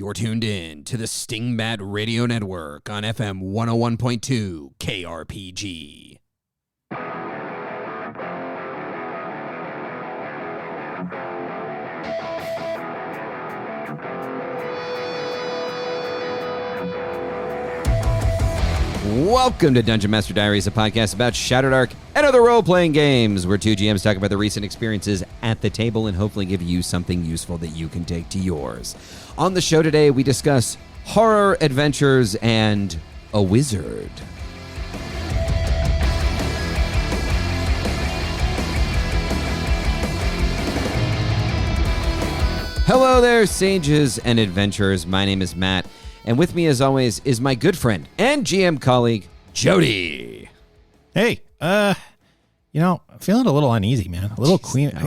You're tuned in to the Stingbat Radio Network on FM 101.2 KRPG. Welcome to Dungeon Master Diaries, a podcast about Shadowdark and other role-playing games, where two GMs talk about their recent experiences at the table and hopefully give you something useful that you can take to yours. On the show today, we discuss horror adventures and a wizard. Hello there, sages and adventurers. My name is Matt. And with me, as always, is my good friend and GM colleague, Jody. Hey, I'm feeling a little uneasy, man. A little queen. No.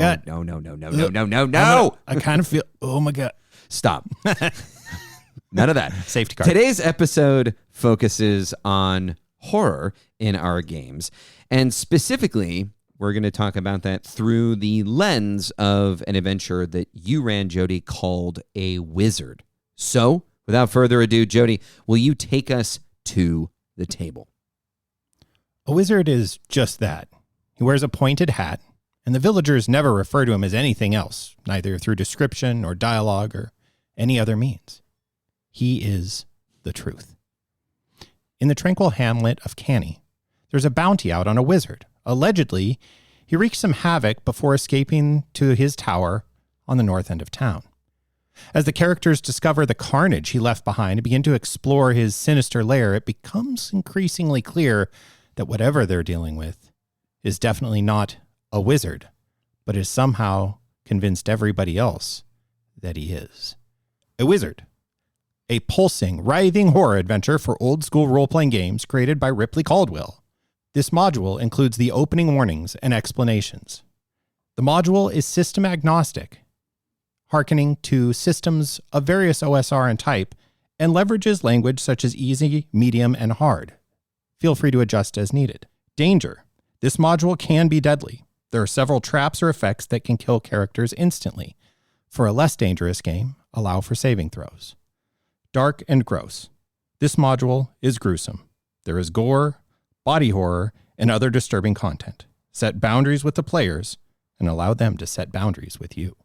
I kind of feel, oh my God. Stop. None of that. Safety card. Today's episode focuses on horror in our games. And specifically, we're going to talk about that through the lens of an adventure that you ran, Jody, called A Wizard. So, without further ado, Jody, will you take us to the table? A wizard is just that. He wears a pointed hat, and the villagers never refer to him as anything else, neither through description or dialogue or any other means. He is the truth. In the tranquil hamlet of Canny, there's a bounty out on a wizard. Allegedly, he wreaked some havoc before escaping to his tower on the north end of town. As the characters discover the carnage he left behind and begin to explore his sinister lair, it becomes increasingly clear that whatever they're dealing with is definitely not a wizard, but has somehow convinced everybody else that he is. A Wizard, a pulsing, writhing horror adventure for old-school role-playing games created by Ripley Caldwell. This module includes the opening warnings and explanations. The module is system agnostic, hearkening to systems of various OSR and type, and leverages language such as easy, medium, and hard. Feel free to adjust as needed. Danger. This module can be deadly. There are several traps or effects that can kill characters instantly. For a less dangerous game, allow for saving throws. Dark and gross. This module is gruesome. There is gore, body horror, and other disturbing content. Set boundaries with the players and allow them to set boundaries with you.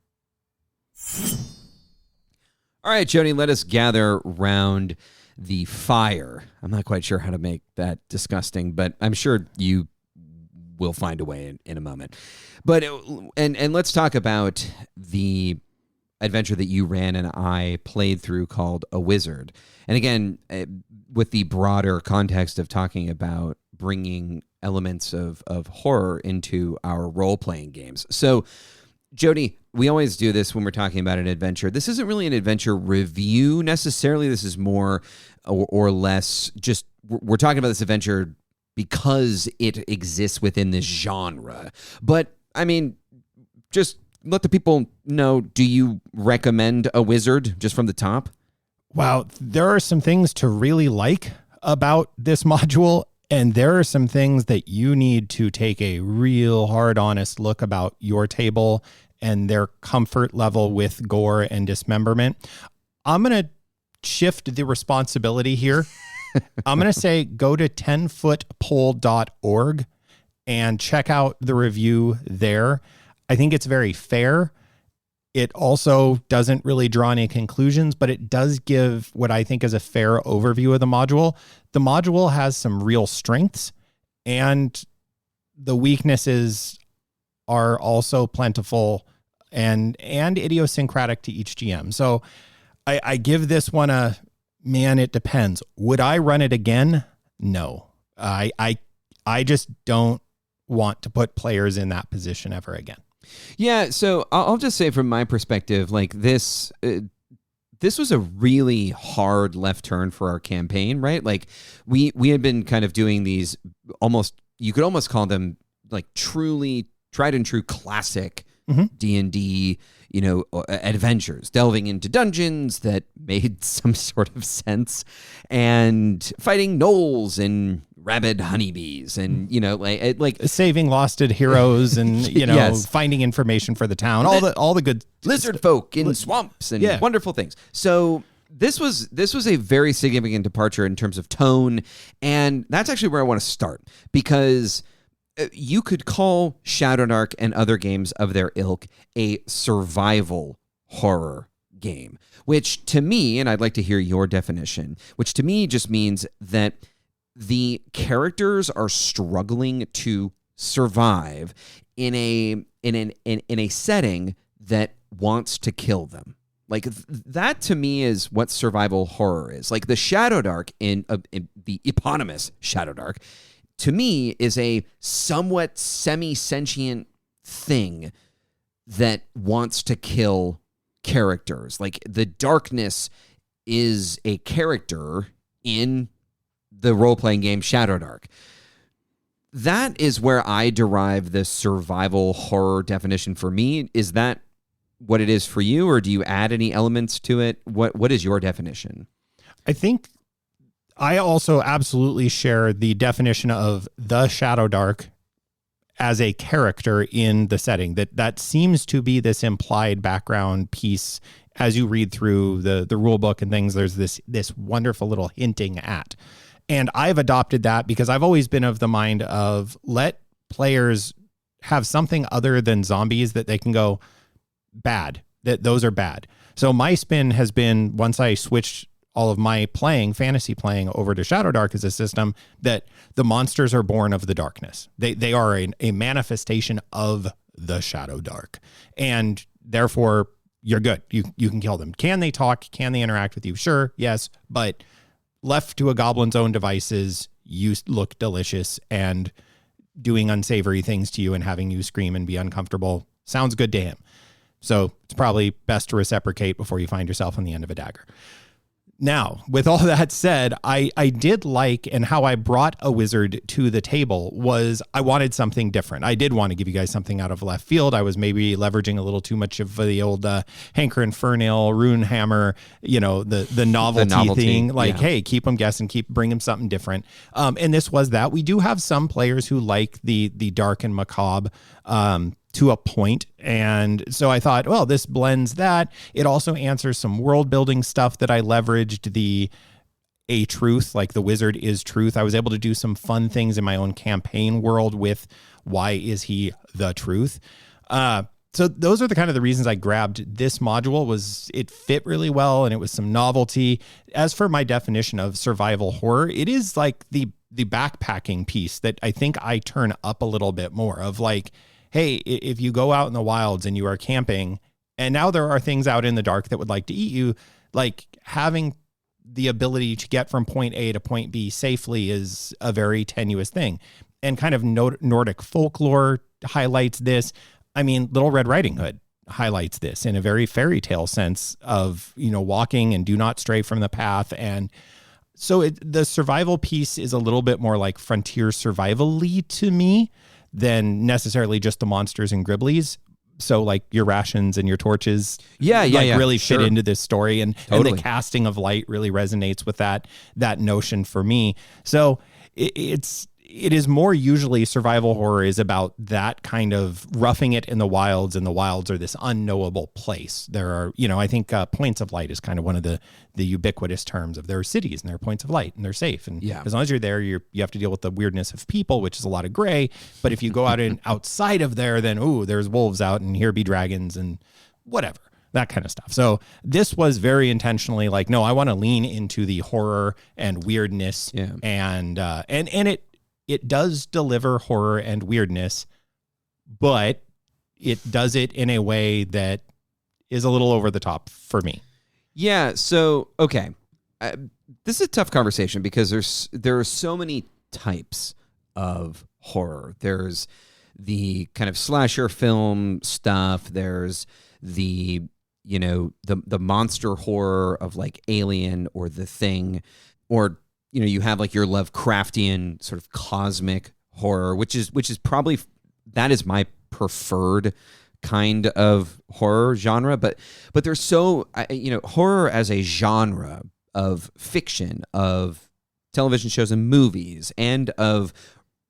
All right, Jody, let us gather round the fire. I'm not quite sure how to make that disgusting, but I'm sure you will find a way in a moment. But and let's talk about the adventure that you ran and I played through called A Wizard. And again, with the broader context of talking about bringing elements of horror into our role-playing games. So, Jody, we always do this when we're talking about an adventure. This isn't really an adventure review necessarily. This is more or less just we're talking about this adventure because it exists within this genre. But, I mean, just let the people know, do you recommend A Wizard just from the top? Wow, there are some things to really like about this module, and there are some things that you need to take a real hard, honest look about your table and their comfort level with gore and dismemberment. I'm going to shift the responsibility here. I'm going to say go to 10footpole.org and check out the review there. I think it's very fair. It also doesn't really draw any conclusions, but it does give what I think is a fair overview of the module. The module has some real strengths, and the weaknesses are also plentiful and idiosyncratic to each GM. So I give this one a, man, it depends. Would I run it again? No. I just don't want to put players in that position ever again. Yeah, so I'll just say from my perspective, like this was a really hard left turn for our campaign, right? Like we had been kind of doing these you could almost call them like truly tried and true classic D&D, adventures, delving into dungeons that made some sort of sense and fighting gnolls and rabid honeybees and, like saving lost heroes and, yes. finding information for the town, all the good lizard folk in swamps and wonderful things. So this was a very significant departure in terms of tone, and that's actually where I want to start, because you could call Shadowdark and other games of their ilk a survival horror game, which to me, and I'd like to hear your definition, which to me just means that the characters are struggling to survive in a setting that wants to kill them. Like that to me is what survival horror is. Like the Shadowdark in the eponymous Shadowdark, to me is a somewhat semi-sentient thing that wants to kill characters. Like the darkness is a character in the role-playing game Shadowdark. That is where I derive the survival horror definition for me. Is that what it is for you, or do you add any elements to it? What is your definition? I think I also absolutely share the definition of the Shadowdark as a character in the setting. That seems to be this implied background piece as you read through the rule book and things. There's this wonderful little hinting at. And I've adopted that because I've always been of the mind of let players have something other than zombies that they can go, bad, that those are bad. So my spin has been, once I switched all of my fantasy playing over to Shadowdark as a system, that the monsters are born of the darkness. They are a manifestation of the Shadowdark. And therefore you're good. You can kill them. Can they talk? Can they interact with you? Sure. Yes. But left to a goblin's own devices, you look delicious, and doing unsavory things to you and having you scream and be uncomfortable sounds good to him. So it's probably best to reciprocate before you find yourself on the end of a dagger. Now, with all that said, I did like, and how I brought a wizard to the table was I wanted something different. I did want to give you guys something out of left field. I was maybe leveraging a little too much of the old Hanker and Fernale, Runehammer, the novelty thing. Like, hey, keep them guessing, bring them something different. And this was that. We do have some players who like the dark and macabre to a point. And so I thought, well, this blends that. It also answers some world building stuff that I leveraged a truth, like the wizard is truth. I was able to do some fun things in my own campaign world with why is he the truth. So those are the kind of the reasons I grabbed this module. Was it fit really well, and it was some novelty. As for my definition of survival horror, it is like the backpacking piece that I think I turn up a little bit more of, like, hey, if you go out in the wilds and you are camping and now there are things out in the dark that would like to eat you, like having the ability to get from point A to point B safely is a very tenuous thing. And kind of Nordic folklore highlights this. I mean, Little Red Riding Hood highlights this in a very fairy tale sense of, walking and do not stray from the path. And so the survival piece is a little bit more like frontier survival-y to me than necessarily just the monsters and gribblies. So like your rations and your torches really fit into this story. And the casting of light really resonates with that notion for me. So it is more usually survival horror is about that kind of roughing it in the wilds, and the wilds are this unknowable place. There are, I think points of light is kind of one of the ubiquitous terms of there are cities and there are points of light and they're safe. And as long as you're there, you have to deal with the weirdness of people, which is a lot of gray. But if you go out outside of there, then, there's wolves out and here be dragons and whatever. That kind of stuff. So this was very intentionally like, no, I want to lean into the horror and weirdness, and it does deliver horror and weirdness, but it does it in a way that is a little over the top for me. Yeah. So, okay. This is a tough conversation because there are so many types of horror. There's the kind of slasher film stuff. There's the monster horror of like Alien or The Thing, or you have like your Lovecraftian sort of cosmic horror, which is probably, that is my preferred kind of horror genre. But there's horror as a genre of fiction, of television shows and movies, and of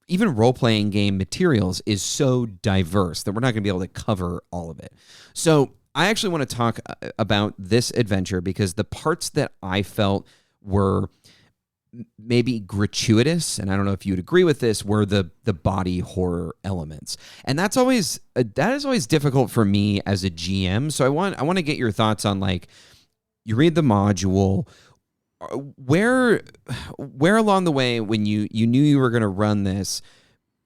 even role-playing game materials is so diverse that we're not going to be able to cover all of it. So I actually want to talk about this adventure because the parts that I felt were maybe gratuitous, and I don't know if you'd agree with this, were the body horror elements. And that is always difficult for me as a GM. So I want to get your thoughts on, like, you read the module, where along the way when you knew you were going to run this,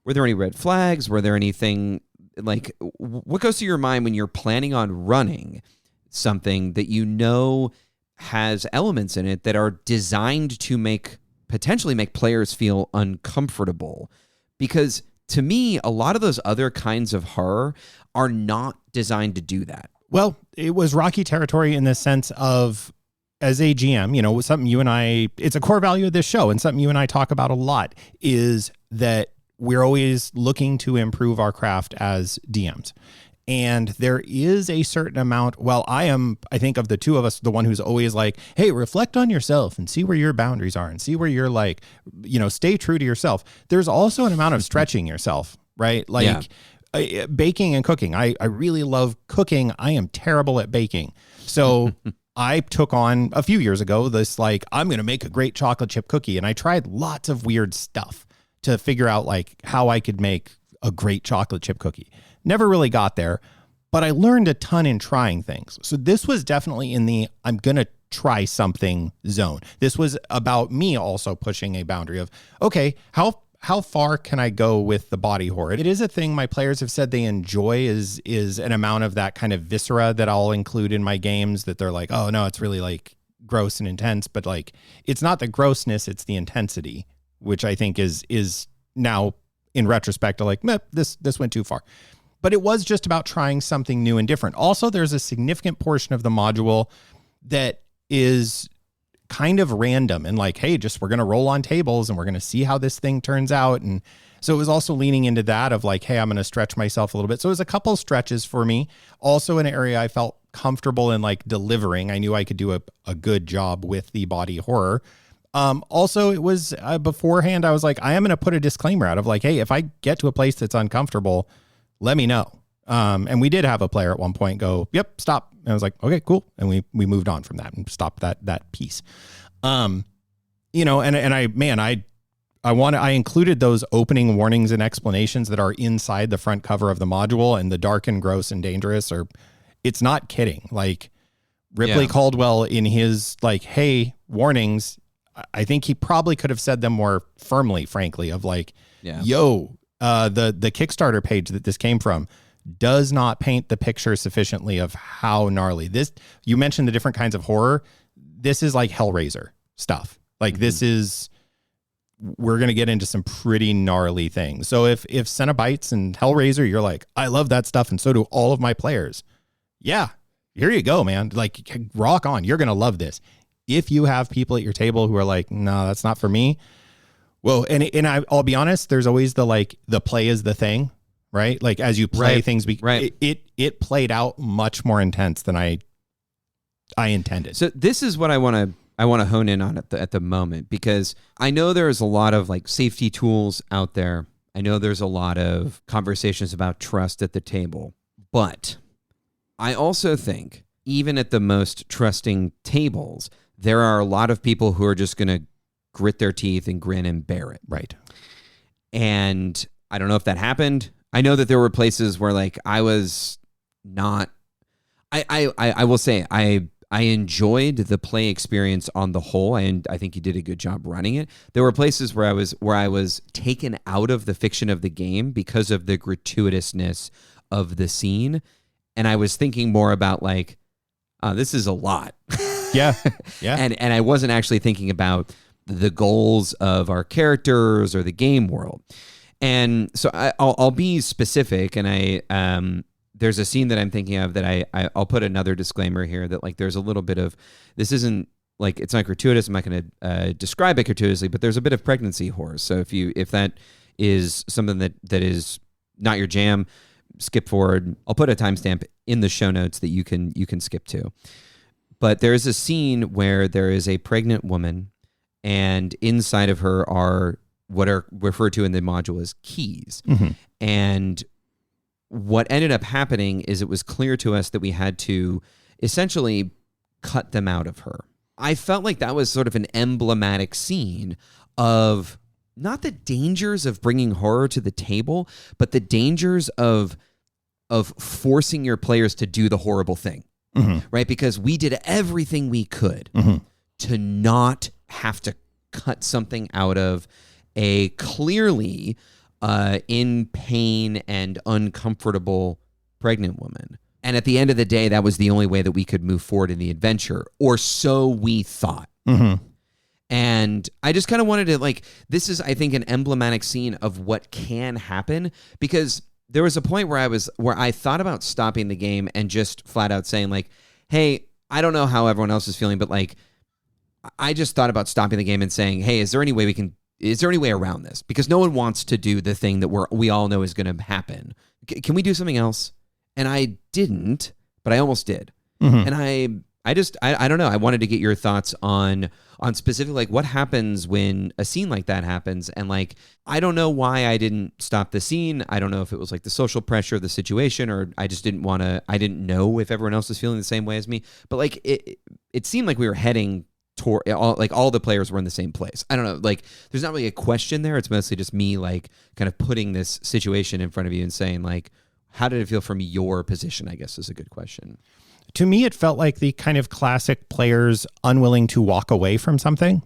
were there any red flags? Were there anything, like, what goes through your mind when you're planning on running something that you know has elements in it that are designed to potentially make players feel uncomfortable? Because to me, a lot of those other kinds of horror are not designed to do that. Well, it was rocky territory in the sense of, as a GM, something you and I, it's a core value of this show, and something you and I talk about a lot, is that we're always looking to improve our craft as DMs. And there is a certain amount, I think of the two of us, the one who's always like, hey, reflect on yourself and see where your boundaries are and see where you're like, stay true to yourself. There's also an amount of stretching yourself, right? Like baking and cooking. I really love cooking. I am terrible at baking. So I took on a few years ago this, like, I'm going to make a great chocolate chip cookie. And I tried lots of weird stuff to figure out, like, how I could make a great chocolate chip cookie. Never really got there, but I learned a ton in trying things. So this was definitely in the I'm going to try something zone. This was about me also pushing a boundary of, okay, how far can I go with the body horror? It is a thing my players have said they enjoy, is an amount of that kind of viscera that I'll include in my games, that they're like, oh no, it's really like gross and intense, but like, it's not the grossness, it's the intensity, which I think is now in retrospect, like, this went too far. But it was just about trying something new and different. Also, there's a significant portion of the module that is kind of random and like, hey, we're going to roll on tables and we're going to see how this thing turns out. And so it was also leaning into that of like, hey, I'm going to stretch myself a little bit. So it was a couple stretches for me. Also an area I felt comfortable in, like, delivering. I knew I could do a good job with the body horror. Also, it was beforehand, I was like, I am going to put a disclaimer out of like, hey, if I get to a place that's uncomfortable, let me know. And we did have a player at one point go, yep, stop. And I was like, okay, cool. And we moved on from that and stopped that piece. I included those opening warnings and explanations that are inside the front cover of the module, and the dark and gross and dangerous it's not kidding. Like Ripley Caldwell in his like, hey, warnings, I think he probably could have said them more firmly, frankly, of like, the Kickstarter page that this came from does not paint the picture sufficiently of how gnarly this. You mentioned the different kinds of horror. This is like Hellraiser stuff. Like we're going to get into some pretty gnarly things. So if Cenobites and Hellraiser, you're like, I love that stuff, and so do all of my players. Yeah, here you go, man. Like, rock on. You're going to love this. If you have people at your table who are like, no, that's not for me. Well, I'll be honest, there's always the play is the thing, right? Like, as you play things, it played out much more intense than I intended. So this is what I want to hone in on at the moment, because I know there's a lot of like safety tools out there. I know there's a lot of conversations about trust at the table, but I also think even at the most trusting tables, there are a lot of people who are just going to grit their teeth and grin and bear it. Right. And I don't know if that happened. I know that there were places where like I was not, I will say I enjoyed the play experience on the whole, and I think you did a good job running it. There were places where I was taken out of the fiction of the game because of the gratuitousness of the scene. And I was thinking more about like, this is a lot. Yeah. And I wasn't actually thinking about the goals of our characters or the game world. And so I'll be specific, and there's a scene that I'm thinking of that I'll put another disclaimer here that like there's a little bit of, this isn't like, it's not gratuitous. I'm not going to describe it gratuitously, but there's a bit of pregnancy horror. So if that is something that is not your jam, skip forward. I'll put a timestamp in the show notes that you can skip to. But there is a scene where there is a pregnant woman, and inside of her are what are referred to in the module as keys. Mm-hmm. And what ended up happening is it was clear to us that we had to essentially cut them out of her. I felt like that was sort of an emblematic scene of not the dangers of bringing horror to the table, but the dangers of forcing your players to do the horrible thing, right? Because we did everything we could to not have to cut something out of a clearly in pain and uncomfortable pregnant woman. And at the end of the day, that was the only way that we could move forward in the adventure, or so we thought. And I just kind of wanted to, like, this is, I think, an emblematic scene of what can happen, because there was a point where I thought about stopping the game and just flat out saying, like, hey, I don't know how everyone else is feeling, but like, I just thought about stopping the game and saying, hey, is there any way around this? Because no one wants to do the thing that we all know is going to happen. Can we do something else? And I didn't, but I almost did. And I don't know. I wanted to get your thoughts on specifically, like, what happens when a scene like that happens. And like, I don't know why I didn't stop the scene. I don't know if it was like the social pressure of the situation, or I just didn't want to, I didn't know if everyone else was feeling the same way as me. But like, it seemed like we were heading toward, all the players were in the same place. I don't know. Like, there's not really a question there. It's mostly just me, like, kind of putting this situation in front of you and saying, like, how did it feel from your position, I guess, is a good question. To me, it felt like the kind of classic players unwilling to walk away from something,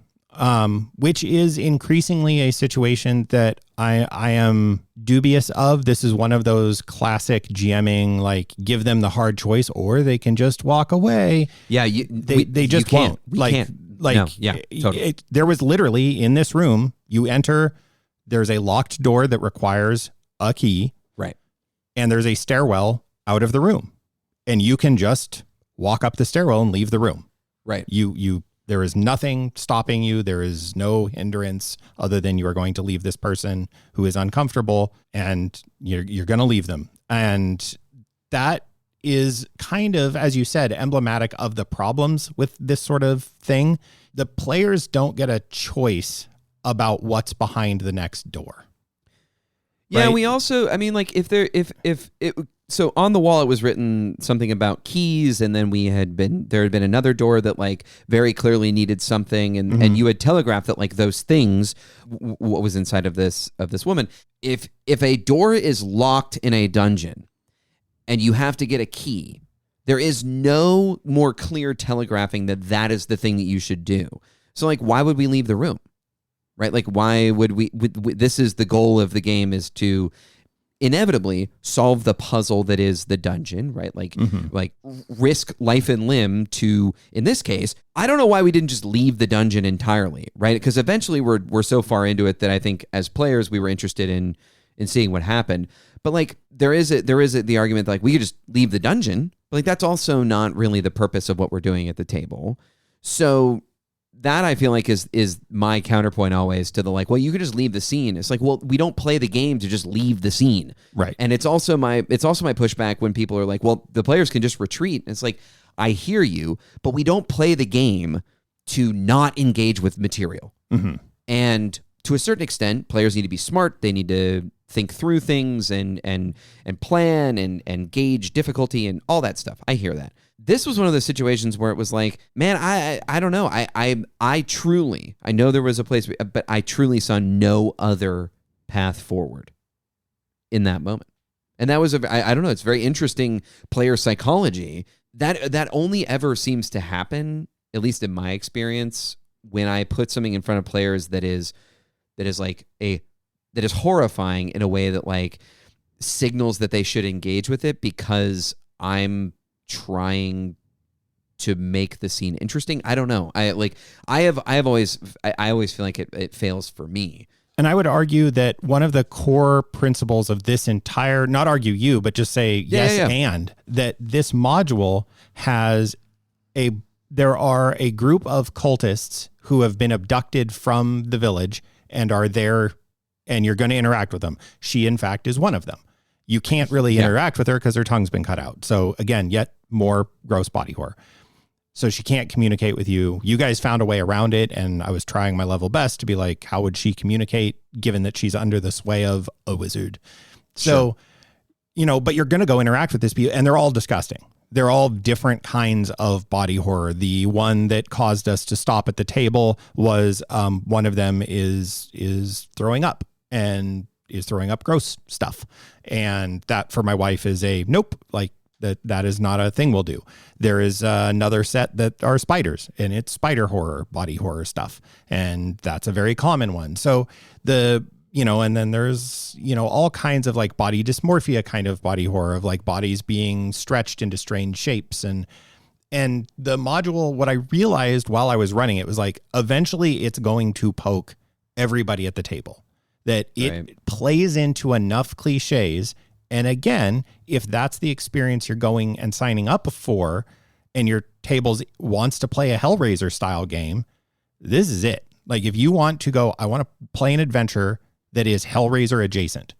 which is increasingly a situation that I am dubious of. This is one of those classic GMing, like, give them the hard choice, or they can just walk away. Yeah, they just won't. We can't. Like, no, yeah, totally. There was literally, in this room, you enter, there's a locked door that requires a key. Right. And there's a stairwell out of the room. And you can just walk up the stairwell and leave the room. Right. There is nothing stopping you. There is no hindrance other than you are going to leave this person who is uncomfortable, and you're going to leave them. And that is kind of, as you said, emblematic of the problems with this sort of thing. The players don't get a choice about what's behind the next door. Yeah, right? we also, I mean, like, so on the wall it was written something about keys, and then there had been another door that, like, very clearly needed something, and you had telegraphed that, like, those things, what was inside of this woman. If a door is locked in a dungeon and you have to get a key, there is no more clear telegraphing that is the thing that you should do. So, like, why would we leave the room? Right? Like, why would we this is the goal of the game, is to inevitably solve the puzzle that is the dungeon, right? Like, like, risk life and limb to, in this case, I don't know why we didn't just leave the dungeon entirely, right? Because eventually we're so far into it that I think as players we were interested in seeing what happened. But like, there is the argument that, like, we could just leave the dungeon, but like, that's also not really the purpose of what we're doing at the table. So that, I feel like, is my counterpoint always to the, like, well, you could just leave the scene. It's like, well, we don't play the game to just leave the scene. Right. And it's also my pushback when people are like, well, the players can just retreat. And it's like, I hear you, but we don't play the game to not engage with material. And to a certain extent, players need to be smart. They need to think through things and plan and gauge difficulty and all that stuff. I hear that. This was one of those situations where it was like, man, I don't know. I truly, I know there was a place, but I truly saw no other path forward in that moment. And that was, I don't know, it's very interesting player psychology. That only ever seems to happen, at least in my experience, when I put something in front of players that is horrifying in a way that, like, signals that they should engage with it because I'm trying to make the scene interesting. I don't know. I always feel like it fails for me. And I would argue that one of the core principles of this entire, not argue you, but just say and that this module has there are a group of cultists who have been abducted from the village and are there, and you're going to interact with them. She, in fact, is one of them. You can't really interact with her because her tongue's been cut out. So again, yet more gross body horror. So she can't communicate with you. You guys found a way around it, and I was trying my level best to be like, how would she communicate given that she's under the sway of a wizard? So, but you're going to go interact with this people, and they're all disgusting. They're all different kinds of body horror. The one that caused us to stop at the table was one of them is throwing up and is throwing up gross stuff. And that for my wife is a nope, like that is not a thing we'll do. There is another set that are spiders, and it's spider horror, body horror stuff. And that's a very common one. So and then there's, all kinds of like body dysmorphia kind of body horror of like bodies being stretched into strange shapes. And the module, what I realized while I was running it was like, eventually it's going to poke everybody at the table, that it plays into enough cliches. And again, if that's the experience you're going and signing up for, and your tables wants to play a Hellraiser style game, this is it. Like if you want to go, I want to play an adventure that is Hellraiser adjacent,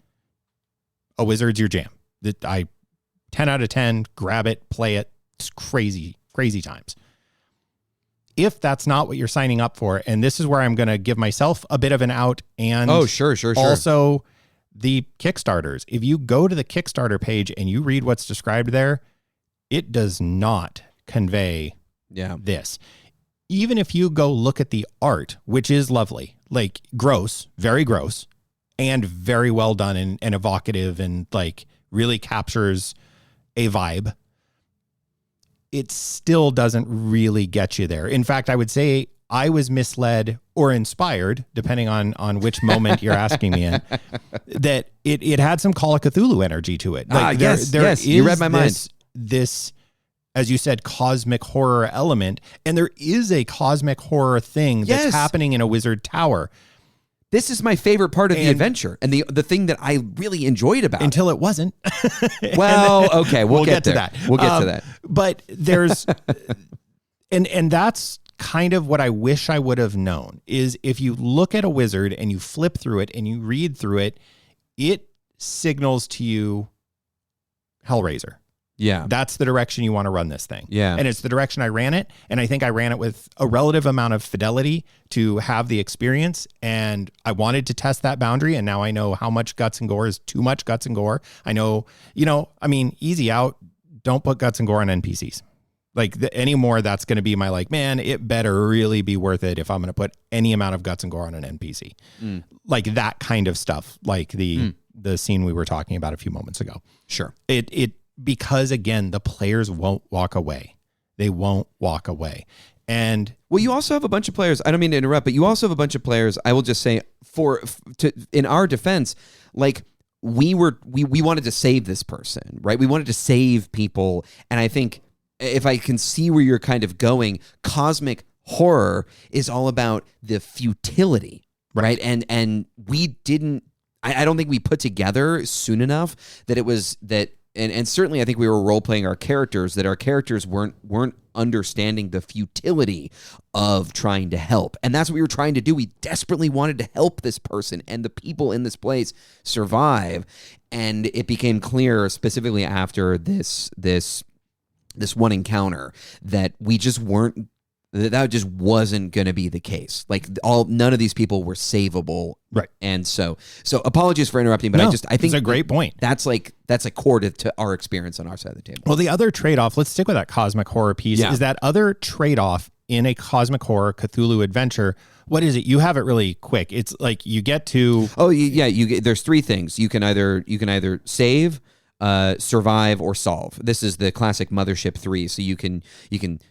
A Wizard's your jam. 10 out of 10, grab it, play it. It's crazy, crazy times. If that's not what you're signing up for, and this is where I'm going to give myself a bit of an out, and sure. Also the Kickstarters. If you go to the Kickstarter page and you read what's described there, it does not convey this. Even if you go look at the art, which is lovely, like gross, very gross, and very well done and evocative and like really captures a vibe, it still doesn't really get you there. In fact, I would say I was misled or inspired, depending on which moment you're asking me in, that it had some Call of Cthulhu energy to it. Like yes, you read my mind. This, as you said, cosmic horror element, and there is a cosmic horror thing that's happening in a wizard tower. This is my favorite part of the adventure, and the thing that I really enjoyed about until it wasn't. Well, okay, we'll get to that. We'll get to that. But there's, and that's kind of what I wish I would have known, is if you look at a wizard and you flip through it and you read through it, it signals to you Hellraiser. Yeah. That's the direction you want to run this thing. Yeah. And it's the direction I ran it. And I think I ran it with a relative amount of fidelity to have the experience. And I wanted to test that boundary. And now I know how much guts and gore is too much guts and gore. I know, easy out. Don't put guts and gore on NPCs. Like anymore, that's going to be my man, it better really be worth it if I'm going to put any amount of guts and gore on an NPC. Like that kind of stuff, like the scene we were talking about a few moments ago. Sure. Because again, the players won't walk away. They won't walk away. And you also have a bunch of players. I don't mean to interrupt, but you also have a bunch of players. I will just say in our defense, like we wanted to save this person, right? We wanted to save people. And I think if I can see where you're kind of going, cosmic horror is all about the futility, right? And we didn't, I don't think we put together soon enough that it was that. And certainly I think we were role-playing our characters, that our characters weren't understanding the futility of trying to help. And that's what we were trying to do. We desperately wanted to help this person and the people in this place survive. And it became clear, specifically after this one encounter, that we just weren't, that just wasn't going to be the case. Like none of these people were savable. Right. And so apologies for interrupting, but I think it's a great point. That's a core to our experience on our side of the table. Well, the other trade-off, let's stick with that cosmic horror piece, is that other trade-off in a cosmic horror Cthulhu adventure. What is it? You have it really quick. It's like you get to... Oh, yeah. There's three things. You can either save, survive, or solve. This is the classic Mothership 3. So you can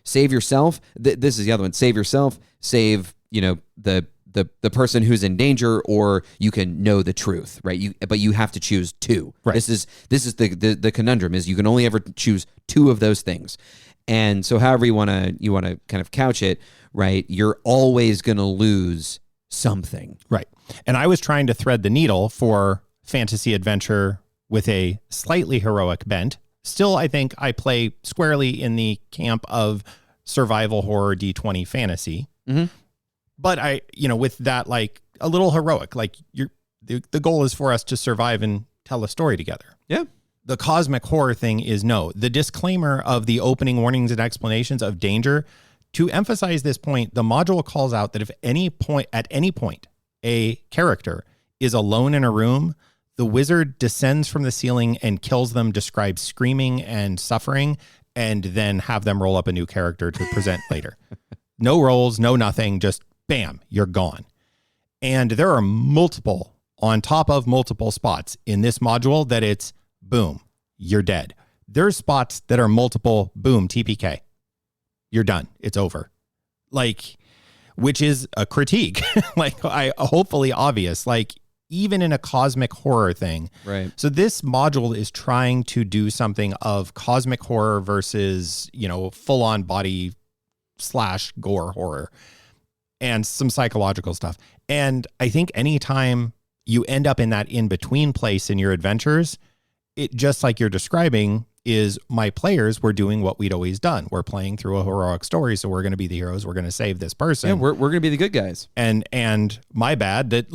save yourself. This is the other one. Save yourself, save, the person who's in danger, or you can know the truth, right? But you have to choose two. Right. This is the conundrum, is you can only ever choose two of those things. And so however you want to kind of couch it, right? You're always going to lose something. Right. And I was trying to thread the needle for fantasy adventure with a slightly heroic bent. Still, I think I play squarely in the camp of survival horror D20 fantasy. Mm-hmm. But I, with that, like a little heroic, like the goal is for us to survive and tell a story together. Yeah. The cosmic horror thing is the disclaimer of the opening warnings and explanations of danger. To emphasize this point, the module calls out that if at any point, a character is alone in a room, the wizard descends from the ceiling and kills them, describes screaming and suffering, and then have them roll up a new character to present later. No rolls, no nothing, just bam, you're gone. And there are multiple, on top of multiple spots in this module that it's boom, you're dead. There's spots that are multiple, boom, TPK. You're done. It's over. Like, which is a critique, like hopefully obvious, like even in a cosmic horror thing. Right. So this module is trying to do something of cosmic horror versus, full on body / gore horror and some psychological stuff. And I think anytime you end up in that in-between place in your adventures, it just like you're describing is my players were doing what we'd always done. We're playing through a heroic story. So we're going to be the heroes. We're going to save this person. Yeah, we're going to be the good guys. And my bad that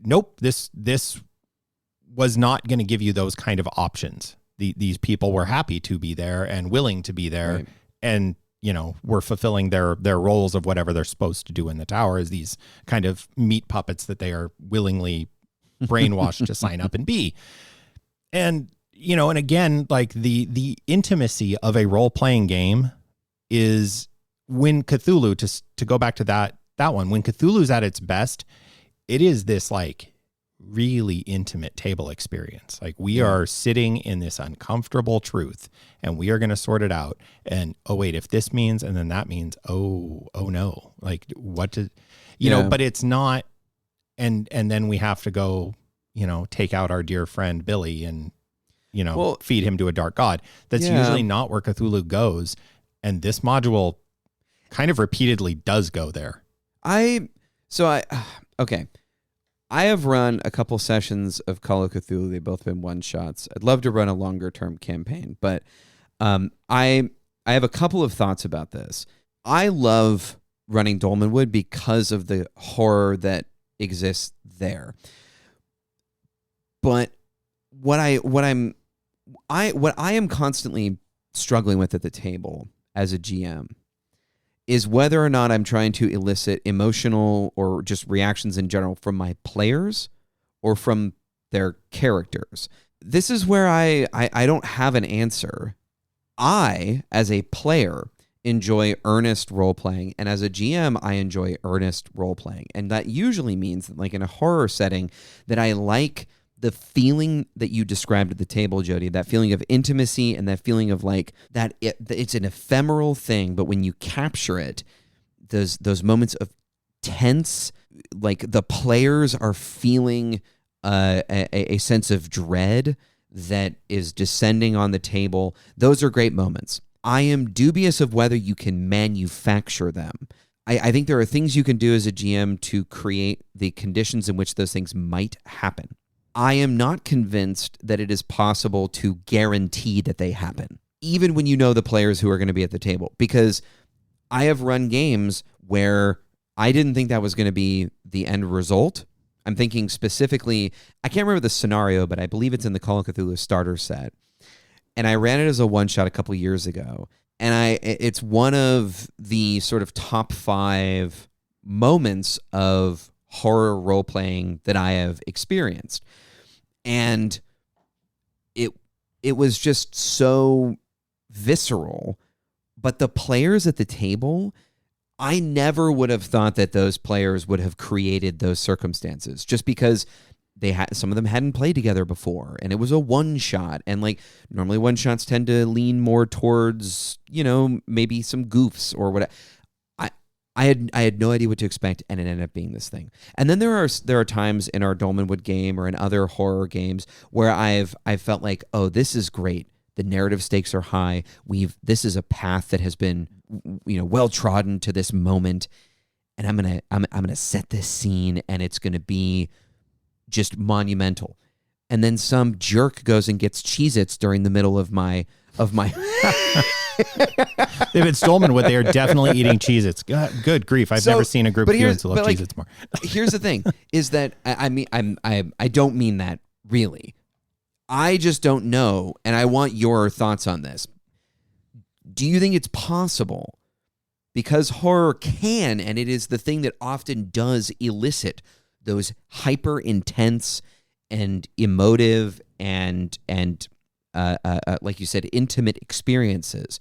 nope, this was not going to give you those kind of options. These people were happy to be there and willing to be there. Right. And, were fulfilling their roles of whatever they're supposed to do in the tower as these kind of meat puppets that they are willingly brainwashed to sign up and be. And, and again, like the intimacy of a role-playing game is when Cthulhu, to go back to that one, when Cthulhu's at its best, it is this like really intimate table experience. Like we are sitting in this uncomfortable truth and we are going to sort it out. And, oh wait, if this means, and then that means, oh no, like what to, but it's not. And then we have to go, take out our dear friend Billy and, feed him to a dark god. That's usually not where Cthulhu goes. And this module kind of repeatedly does go there. Okay. I have run a couple sessions of Call of Cthulhu. They've both been one shots. I'd love to run a longer term campaign, but I have a couple of thoughts about this. I love running Dolmenwood because of the horror that exists there. But what I am constantly struggling with at the table as a GM is whether or not I'm trying to elicit emotional or just reactions in general from my players or from their characters. This is where I don't have an answer. I, as a player, enjoy earnest role-playing, and as a GM, I enjoy earnest role-playing. And that usually means that, like in a horror setting, that I like the feeling that you described at the table, Jody, that feeling of intimacy and that feeling of like that it's an ephemeral thing, but when you capture it, those moments of tense, like the players are feeling a sense of dread that is descending on the table. Those are great moments. I am dubious of whether you can manufacture them. I think there are things you can do as a GM to create the conditions in which those things might happen. I am not convinced that it is possible to guarantee that they happen, even when you know the players who are going to be at the table. Because I have run games where I didn't think that was going to be the end result. I'm thinking specifically, I can't remember the scenario, but I believe it's in the Call of Cthulhu starter set. And I ran it as a one-shot a couple years ago. And it's one of the sort of top 5 moments of horror role-playing that I have experienced. And it was just so visceral. But the players at the table, I never would have thought that those players would have created those circumstances, just because some of them hadn't played together before, and it was a one shot. And like normally one shots tend to lean more towards, maybe some goofs or whatever. I had no idea what to expect, and it ended up being this thing. And then there are times in our Dolmenwood game or in other horror games where I've felt like, oh, this is great. The narrative stakes are high. This is a path that has been, well trodden to this moment, and I'm gonna set this scene, and it's gonna be just monumental. And then some jerk goes and gets Cheez-Its during the middle of my. If it's Dolmenwood, they are definitely eating Cheez-Its. Good grief. I've never seen a group of humans who love Cheez-Its more. Here's the thing, is that I don't mean that really. I just don't know, and I want your thoughts on this. Do you think it's possible, because horror can, and it is the thing that often does elicit those hyper intense, and emotive and like you said, intimate experiences.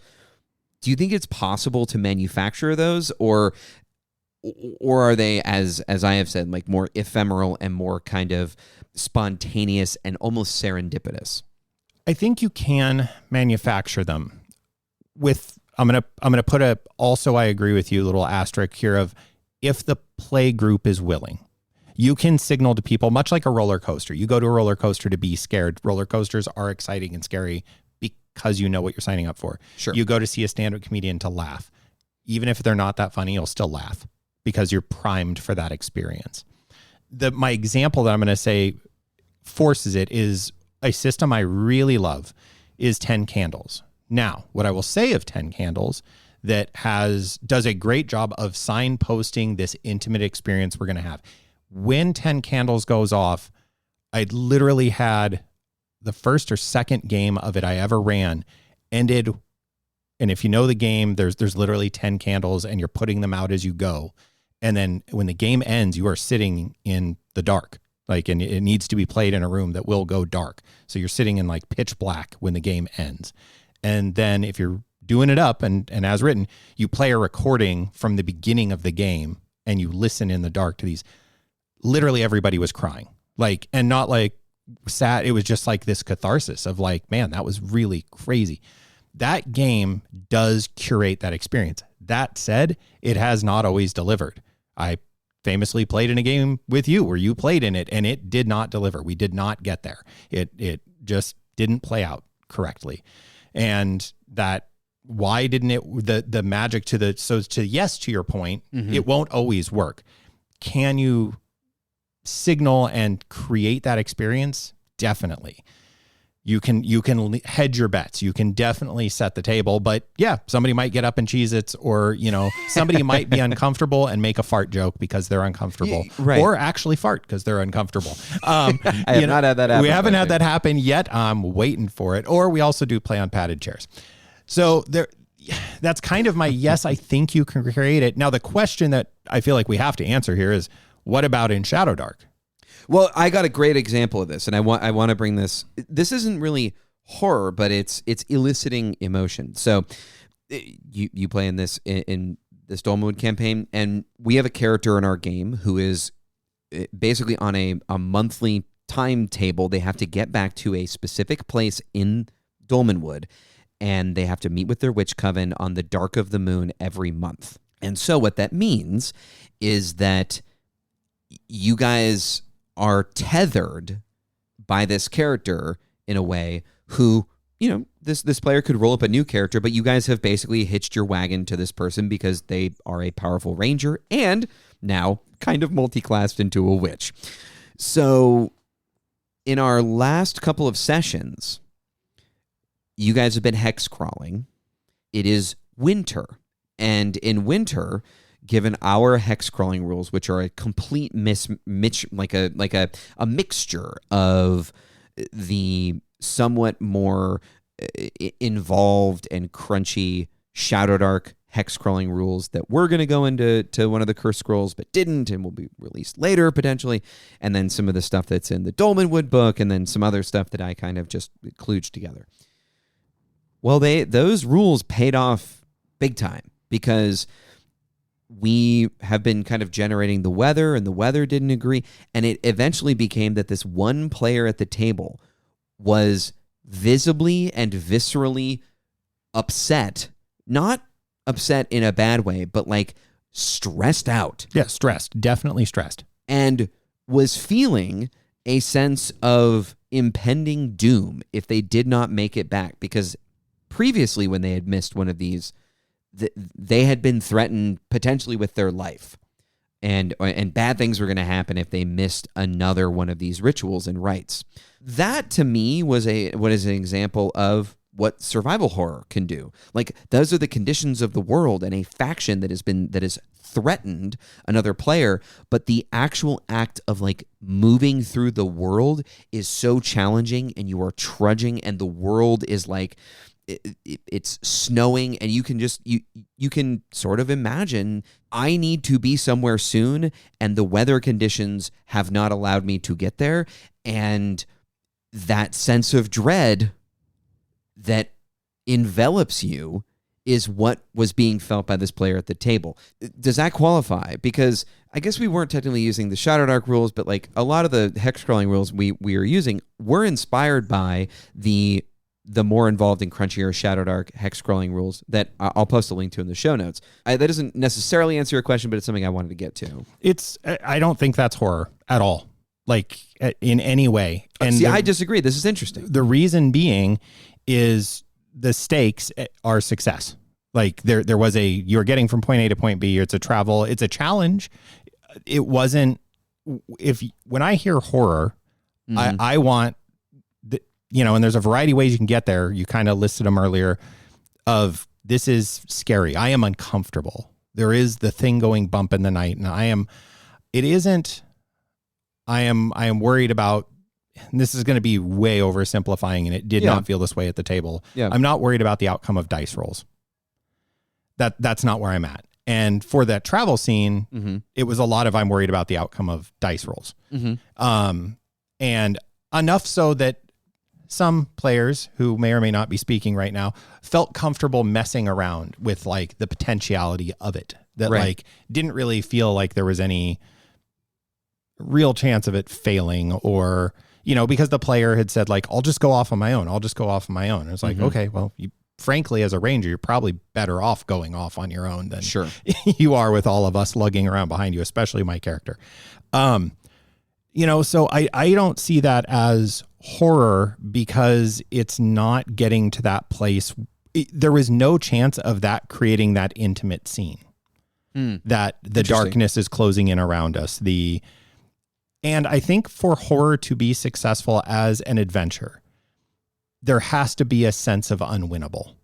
Do you think it's possible to manufacture those, or are they, as I have said, like more ephemeral and more kind of spontaneous and almost serendipitous? I think you can manufacture them with, I'm gonna put a, also I agree with you, little asterisk here of, if the play group is willing. You can signal to people, much like a roller coaster. You go to a roller coaster to be scared. Roller coasters are exciting and scary because you know what you're signing up for. Sure. You go to see a stand-up comedian to laugh. Even if they're not that funny, you'll still laugh because you're primed for that experience. My example that I'm going to say forces it is a system I really love is 10 Candles. Now, what I will say of 10 Candles that does a great job of signposting this intimate experience we're going to have. When 10 Candles goes off, I literally had the first or second game of it I ever ran ended. And if you know the game, there's literally 10 candles and you're putting them out as you go. And then when the game ends, you are sitting in the dark. And it needs to be played in a room that will go dark. So you're sitting in like pitch black when the game ends. And then if you're doing it up and as written, you play a recording from the beginning of the game and you listen in the dark to these. Literally everybody was crying, and not sad. It was just like this catharsis of man, that was really crazy. That game does curate that experience. That said, it has not always delivered. I famously played in a game with you where you played in it and it did not deliver. We did not get there. It just didn't play out correctly. And that, why didn't it, the magic yes, to your point, It won't always work. Can you signal and create that experience? Definitely. You can hedge your bets. You can definitely set the table, but yeah, somebody might get up and Cheez-Its, or, somebody might be uncomfortable and make a fart joke because they're uncomfortable, right. Or actually fart because they're uncomfortable. I have not had that happen. We haven't had that happen yet. I'm waiting for it. Or we also do play on padded chairs. So that's kind of my, yes, I think you can create it. Now, the question that I feel like we have to answer here is, what about in Shadowdark? Well, I got a great example of this, and I want to bring this. This isn't really horror, but it's eliciting emotion. So you play in this Dolmenwood campaign, and we have a character in our game who is basically on a monthly timetable. They have to get back to a specific place in Dolmenwood, and they have to meet with their witch coven on the dark of the moon every month. And so what that means is that you guys are tethered by this character in a way who, this player could roll up a new character, but you guys have basically hitched your wagon to this person because they are a powerful ranger and now kind of multi-classed into a witch. So in our last couple of sessions, you guys have been hex crawling. It is winter. And in winter, given our hex crawling rules, which are a complete like a mixture of the somewhat more involved and crunchy Shadowdark hex crawling rules that were going to go into one of the curse scrolls but didn't and will be released later potentially, and then some of the stuff that's in the Dolmenwood book, and then some other stuff that I kind of just kludged together. Well, those rules paid off big time because we have been kind of generating the weather, and the weather didn't agree. And it eventually became that this one player at the table was visibly and viscerally upset, not upset in a bad way, but stressed out. Yeah, stressed, definitely stressed. And was feeling a sense of impending doom if they did not make it back, because previously when they had missed one of these, they had been threatened potentially with their life, and bad things were going to happen if they missed another one of these rituals and rites. That to me was an example of what survival horror can do. Those are the conditions of the world, and a faction that has threatened another player, but the actual act of moving through the world is so challenging, and you are trudging, and the world is it's snowing, and you can sort of imagine, I need to be somewhere soon, and the weather conditions have not allowed me to get there, And that sense of dread that envelops you is what was being felt by this player at the table. Does that qualify? Because I guess we weren't technically using the Shadowdark rules, but like a lot of the hex scrolling rules we are using were inspired by the more involved and crunchier Shadowdark hex scrolling rules that I'll post a link to in the show notes. That doesn't necessarily answer your question, but it's something I wanted to get to. I don't think that's horror at all, like in any way. And see, I disagree. This is interesting. The reason being is the stakes are success. Like there was you're getting from point A to point B. It's a travel. It's a challenge. It wasn't. When I hear horror, I want. And there's a variety of ways you can get there. You kind of listed them earlier of this is scary. I am uncomfortable. There is the thing going bump in the night. And I am worried about, this is going to be way oversimplifying, and it did not feel this way at the table. Yeah. I'm not worried about the outcome of dice rolls. That's not where I'm at. And for that travel scene, it was a lot of, I'm worried about the outcome of dice rolls. And enough so that some players who may or may not be speaking right now felt comfortable messing around with like the potentiality of it, that like didn't really feel like there was any real chance of it failing, or, because the player had said like, I'll just go off on my own. And it's like, okay, well, frankly, as a ranger, you're probably better off going off on your own than you are with all of us lugging around behind you, especially my character. So I don't see that as horror because it's not getting to that place. There was no chance of that creating that intimate scene, that the darkness is closing in around us. And I think for horror to be successful as an adventure, there has to be a sense of unwinnable.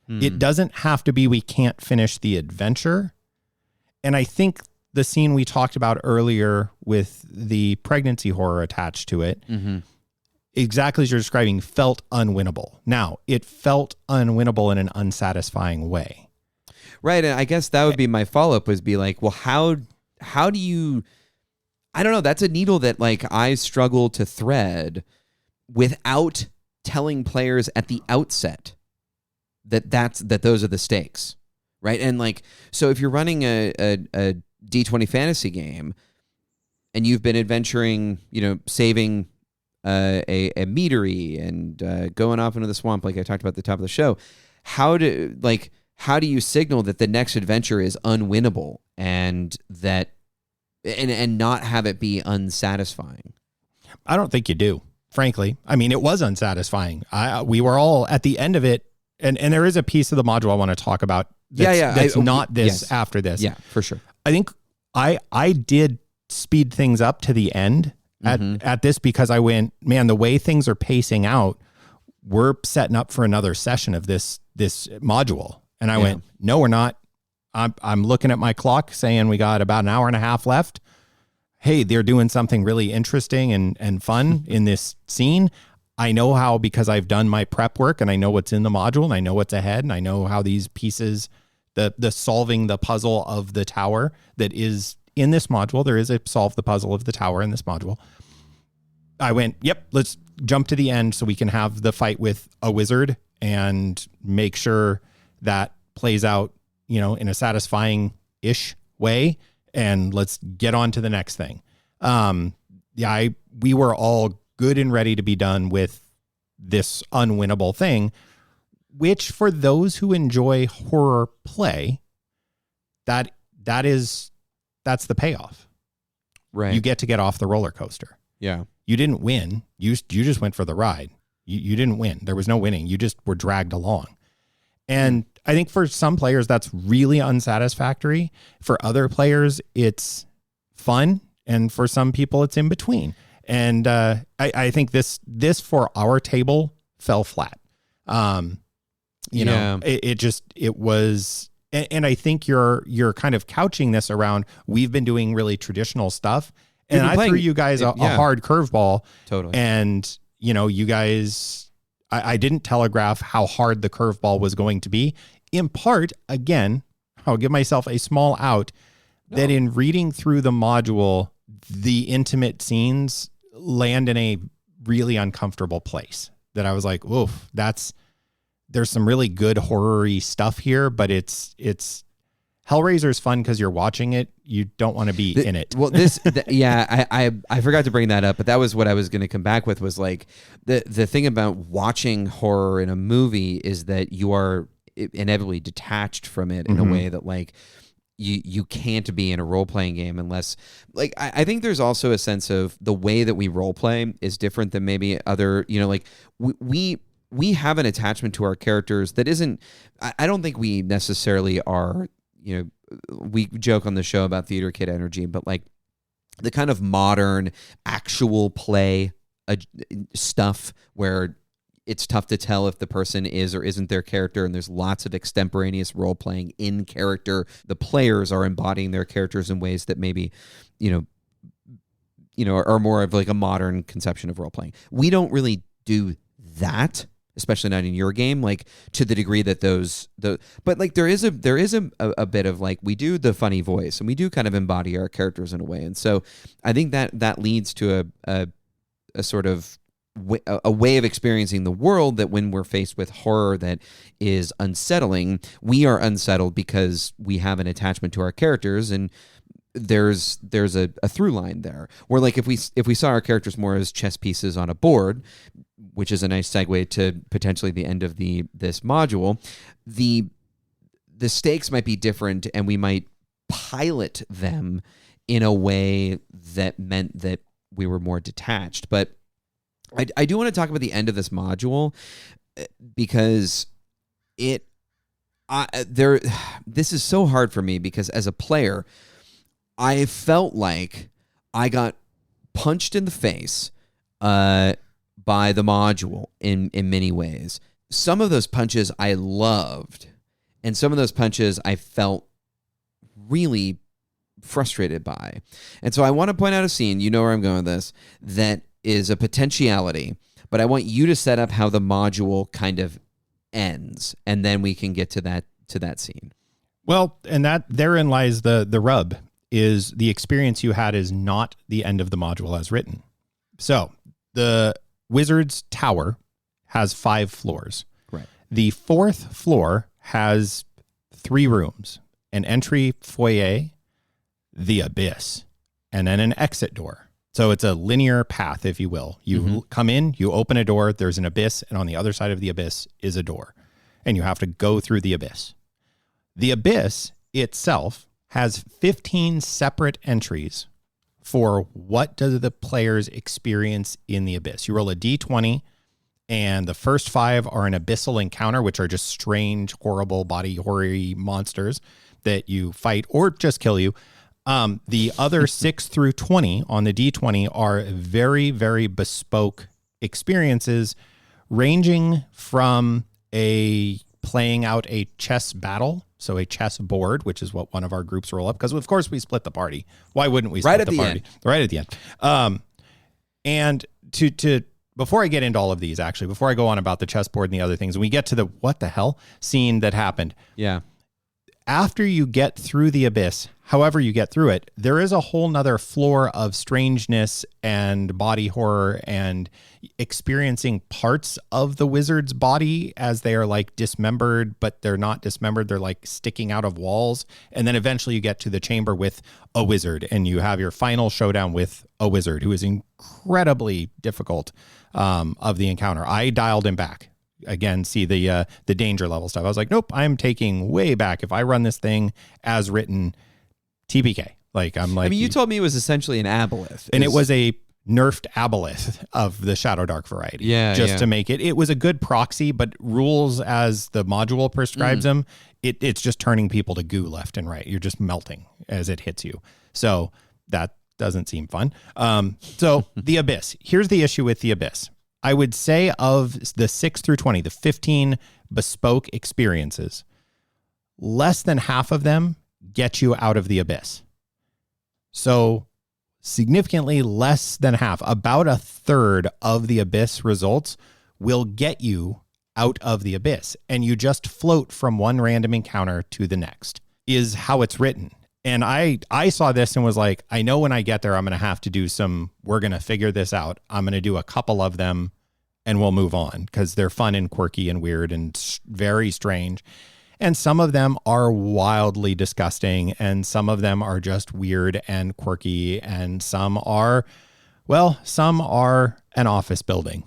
It doesn't have to be, we can't finish the adventure. And I think the scene we talked about earlier with the pregnancy horror attached to it, exactly as you're describing, felt unwinnable. Now, it felt unwinnable in an unsatisfying way. Right. And I guess that would be my follow-up, was be like, well, how do you, I don't know. That's a needle that like I struggle to thread without telling players at the outset that those are the stakes. Right. And like, so if you're running a D20 fantasy game and you've been adventuring, saving a meadery and going off into the swamp, like I talked about at the top of the show, how do you signal that the next adventure is unwinnable and that and not have it be unsatisfying? I don't think you do, frankly. I mean, it was unsatisfying. We were all at the end of it, and there is a piece of the module I want to talk about. That's not this after this. Yeah, for sure. I think I did speed things up to the end at this because I went, man, the way things are pacing out, we're setting up for another session of this module. And I went, no, we're not. I'm looking at my clock saying we got about an hour and a half left. Hey, they're doing something really interesting and fun in this scene. I know how, because I've done my prep work and I know what's in the module and I know what's ahead and I know how these pieces, the solving the puzzle of the tower that is in this module. There is a solve the puzzle of the tower in this module. I went, yep, let's jump to the end so we can have the fight with a wizard and make sure that plays out, in a satisfying-ish way. And let's get on to the next thing. We were all good and ready to be done with this unwinnable thing, which for those who enjoy horror play, that's the payoff. Right. You get to get off the roller coaster. Yeah. You didn't win. You just went for the ride. You didn't win. There was no winning. You just were dragged along. And I think for some players, that's really unsatisfactory. For other players, it's fun. And for some people, it's in between. And I think this for our table fell flat. It was, and I think you're kind of couching this around, we've been doing really traditional stuff. And I threw you guys a hard curveball. Totally. And, you guys, I didn't telegraph how hard the curveball was going to be. In part, again, I'll give myself a small out that in reading through the module, the intimate scenes land in a really uncomfortable place that I was like, oof, there's some really good horror-y stuff here, but it's Hellraiser's fun because you're watching it. You don't want to be in it. Well, I forgot to bring that up, but that was what I was going to come back with, was like the thing about watching horror in a movie is that you are inevitably detached from it in a way that like you can't be in a role-playing game unless, like, I think there's also a sense of the way that we role-play is different than maybe other, like we have an attachment to our characters that isn't, I don't think we necessarily are, we joke on the show about theater kid energy, but like the kind of modern actual play stuff where it's tough to tell if the person is or isn't their character, and there's lots of extemporaneous role playing in character. The players are embodying their characters in ways that maybe, are more of like a modern conception of role playing. We don't really do that, especially not in your game, like to the degree that but like there is a bit of like, we do the funny voice and we do kind of embody our characters in a way. And so I think that leads to a sort of a way of experiencing the world that when we're faced with horror that is unsettling, we are unsettled because we have an attachment to our characters, and there's a through line there where, like, if we saw our characters more as chess pieces on a board, which is a nice segue to potentially the end of this module, the stakes might be different, and we might pilot them in a way that meant that we were more detached. But I do want to talk about the end of this module because this is so hard for me, because as a player, I felt like I got punched in the face by the module in many ways. Some of those punches I loved, and some of those punches I felt really frustrated by. And so I want to point out a scene, you know where I'm going with this, that is a potentiality, but I want you to set up how the module kind of ends, and then we can get to that scene. Well, and therein lies the rub, is the experience you had is not the end of the module as written. So the Wizard's Tower has 5 floors. Right. The 4th floor has 3 rooms: an entry foyer, the abyss, and then an exit door. So it's a linear path, if you will. You come in, you open a door, there's an abyss, and on the other side of the abyss is a door. And you have to go through the abyss. The abyss itself has 15 separate entries for what does the players experience in the abyss. You roll a d20, and the first 5 are an abyssal encounter, which are just strange, horrible, body horror-y monsters that you fight or just kill you. The other 6 through 20 on the D20 are very, very bespoke experiences, ranging from playing out a chess battle, so a chess board, which is what one of our groups roll up, because of course we split the party. Why wouldn't we split the party? Right at the end. And to before I get into all of these, actually, before I go on about the chessboard and the other things, and we get to the what the hell scene that happened. Yeah. After you get through the abyss, however you get through it, there is a whole nother floor of strangeness and body horror and experiencing parts of the wizard's body as they are like dismembered, but they're not dismembered. They're like sticking out of walls. And then eventually you get to the chamber with a wizard, and you have your final showdown with a wizard who is incredibly difficult of the encounter. I dialed him back. Again, see the danger level stuff. I was like, nope, I'm taking way back. If I run this thing as written, TPK. Like, I'm like, I mean, you told me it was essentially an aboleth, and it was a nerfed aboleth of the Shadowdark variety. Yeah, just to make it was a good proxy, but rules as the module prescribes them, it's just turning people to goo left and right. You're just melting as it hits you. So that doesn't seem fun. So the abyss. Here's the issue with the abyss. I would say of the 6 through 20, the 15 bespoke experiences, less than half of them get you out of the abyss. So significantly less than half, about a third of the abyss results will get you out of the abyss, and you just float from one random encounter to the next, is how it's written. And I saw this and was like, I know when I get there, I'm going to have to do we're going to figure this out. I'm going to do a couple of them and we'll move on because they're fun and quirky and weird and very strange. And some of them are wildly disgusting and some of them are just weird and quirky. And some are an office building.